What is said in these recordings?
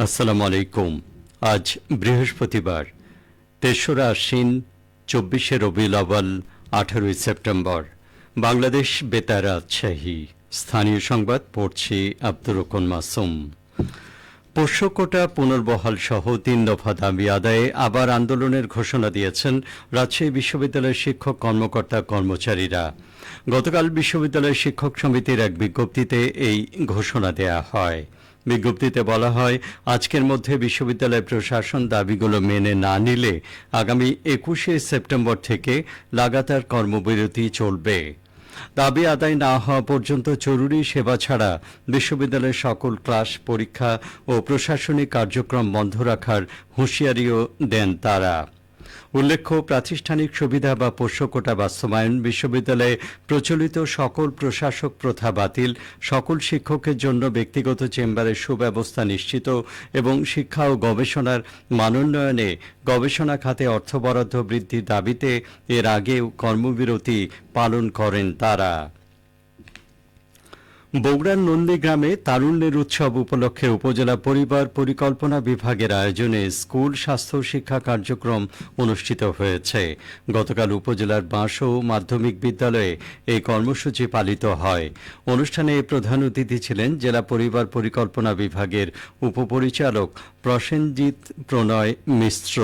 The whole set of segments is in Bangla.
আসসালামু আলাইকুম। আজ বৃহস্পতিবার ৩রা আশ্বিন ২৪শে রবিউল আউয়াল ১৮ই সেপ্টেম্বর। বাংলাদেশ বেতার রাজশাহী। স্থানীয় সংবাদ পড়ছি আব্দুর রহমান মাসুম। পোষ্য কোটা পুনর্বহাল সহ ৩ দফা দাবি আদায়ে আবার আন্দোলনের ঘোষণা দিয়েছেন রাজশাহী বিশ্ববিদ্যালয়ের শিক্ষক কর্মকর্তা কর্মচারীরা। গতকাল বিশ্ববিদ্যালয় শিক্ষক সমিতির এক বিজ্ঞপ্তিতে এই ঘোষণা দেয়া হয়। বিজ্ঞপ্তিতে বলা হয়, আজকের মধ্যে বিশ্ববিদ্যালয় প্রশাসন দাবিগুলো মেনে না নিলে আগামী ২১শে সেপ্টেম্বর থেকে লাগাতার কর্মবিরতি চলবে। দাবি আদায় না হওয়া পর্যন্ত জরুরি সেবা ছাড়া বিশ্ববিদ্যালয়ের সকল ক্লাস, পরীক্ষা ও প্রশাসনিক কার্যক্রম বন্ধ রাখার হুঁশিয়ারিও দেন তারা। উল্লেখ্য, প্রাতিষ্ঠানিক সুবিধা বা পোষ্য কোটা বাস্তবায়ন, বিশ্ববিদ্যালয়ে প্রচলিত সকল প্রশাসক প্রথা বাতিল, সকল শিক্ষকের জন্য ব্যক্তিগত চেম্বারের সুব্যবস্থা নিশ্চিত এবং শিক্ষা ও গবেষণার মানোন্নয়নে গবেষণা খাতে অর্থ বরাদ্দ বৃদ্ধির দাবিতে এর আগেও কর্মবিরতি পালন করেন তারা। বগুড়ার নন্দীগ্রামে তারুণ্যের উৎসব উপলক্ষে উপজেলা পরিবার পরিকল্পনা বিভাগের আয়োজনে স্কুল স্বাস্থ্য শিক্ষা কার্যক্রম অনুষ্ঠিত হয়েছে। গতকাল উপজেলার বাঁশো মাধ্যমিক বিদ্যালয়ে এই কর্মসূচি পালিত হয়। অনুষ্ঠানে প্রধান অতিথি ছিলেন জেলা পরিবার পরিকল্পনা বিভাগের উপপরিচালক প্রসেনজিৎ প্রণয় মিশ্র।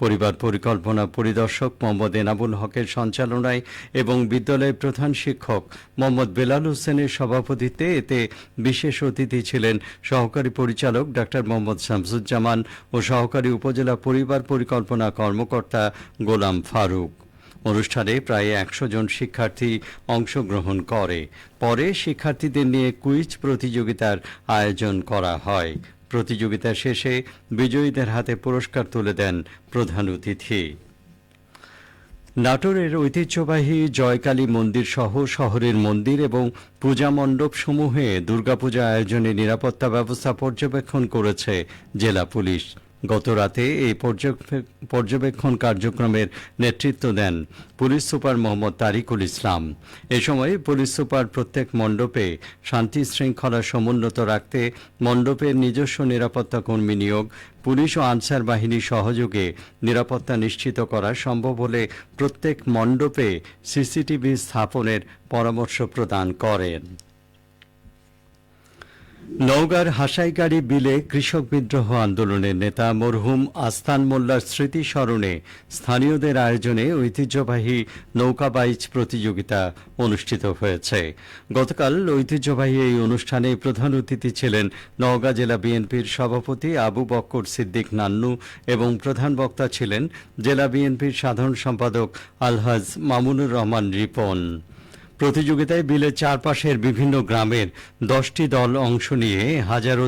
পরিবার পরিকল্পনা পরিদর্শক মোহাম্মদ এনামুল হকের সঞ্চালনায় এবং বিদ্যালয়ের প্রধান শিক্ষক মোহাম্মদ বেলাল হোসেনের সভাপতিত্বে এতে বিশেষ অতিথি ছিলেন সহকারী পরিচালক ডাক্তার মোহাম্মদ শামসুজ্জামান ও সহকারী উপজেলা পরিবার পরিকল্পনা কর্মকর্তা গোলাম ফারুক। অনুষ্ঠানে প্রায় ১০০ জন শিক্ষার্থী অংশগ্রহণ করে। পরে শিক্ষার্থীদের নিয়ে কুইজ প্রতিযোগিতার আয়োজন করা হয়। প্রতিযোগিতা শেষে বিজয়ীদের হাতে পুরস্কার তুলে দেন প্রধান অতিথি। নাটোরের ঐতিহ্যবাহী জয়কালী মন্দির সহ শহরের মন্দির এবং পূজা মণ্ডপ সমূহে দুর্গাপূজা আয়োজনে নিরাপত্তা ব্যবস্থা পর্যবেক্ষণ করেছে জেলা পুলিশ। গত রাতে এই পর্যবেক্ষণ কার্যক্রমের নেতৃত্ব দেন পুলিশ সুপার মোহাম্মদ তারিকুল ইসলাম। এ সময় পুলিশ সুপার প্রত্যেক মণ্ডপে শান্তি শৃঙ্খলা সমুন্নত রাখতে মণ্ডপের নিজস্ব নিরাপত্তা কর্মী নিয়োগ, পুলিশ ও আনসার বাহিনীর সহযোগে নিরাপত্তা নিশ্চিত করা সম্ভব হলে প্রত্যেক মণ্ডপে সিসিটিভি স্থাপনের পরামর্শ প্রদান করেন। নওগাঁর হাসাইগাড়ি বিলে কৃষক বিদ্রোহ আন্দোলনের নেতা মরহুম আস্তান মোল্লার স্মৃতি স্মরণে স্থানীয়দের আয়োজনে ঐতিহ্যবাহী নৌকাবাইচ প্রতিযোগিতা অনুষ্ঠিত হয়েছে। গতকাল ঐতিহ্যবাহী এই অনুষ্ঠানে প্রধান অতিথি ছিলেন নওগাঁ জেলা বিএনপির সভাপতি আবু বক্কর সিদ্দিক নান্নু এবং প্রধান বক্তা ছিলেন জেলা বিএনপির সাধারণ সম্পাদক আলহাজ মামুনুর রহমান রিপন। প্রতিযোগিতায় বিলের চারপাশের বিভিন্ন গ্রামের 10টি দল অংশ নিয়ে হাজারো